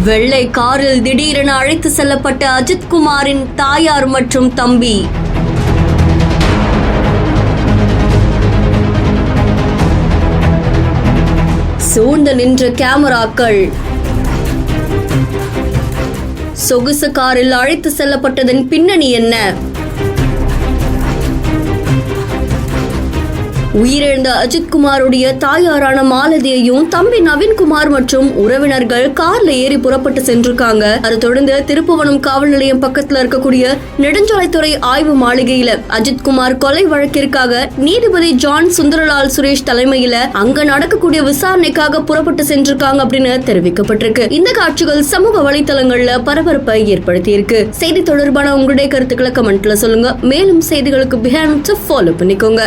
வெள்ளை காரில் திடீரென அழைத்து செல்லப்பட்ட அஜித்குமாரின் தாயார் மற்றும் தம்பி. சூழ்ந்து நின்ற கேமராக்கள். சொகுசு காரில் அழைத்து செல்லப்பட்டதன் பின்னணி என்ன? உயிரிழந்த அஜித்குமாருடைய தாயாரான மாலதியையும் தம்பி நவீன்குமார் மற்றும் உறவினர்கள் கார்ல ஏறி புறப்பட்டு சென்றிருக்காங்க. அதை தொடர்ந்து திருப்புவனம் காவல் நிலையம் பக்கத்துல இருக்கக்கூடிய நெடுஞ்சாலைத்துறை ஆய்வு மாளிகையில அஜித்குமார் கொலை வழக்கிற்காக நீதிபதி ஜான் சுந்தரலால் சுரேஷ் தலைமையில அங்க நடக்கக்கூடிய விசாரணைக்காக புறப்பட்டு சென்றிருக்காங்க அப்படின்னு தெரிவிக்கப்பட்டிருக்கு. இந்த காட்சிகள் சமூக வலைதளங்கள்ல பரபரப்பை ஏற்படுத்தி இருக்கு. செய்தி தொடர்பான உங்களுடைய கருத்துக்களை கமெண்ட்ல சொல்லுங்க. மேலும் செய்திகளுக்கு பிஹேண்ட் ஃபாலோ பண்ணிக்கோங்க.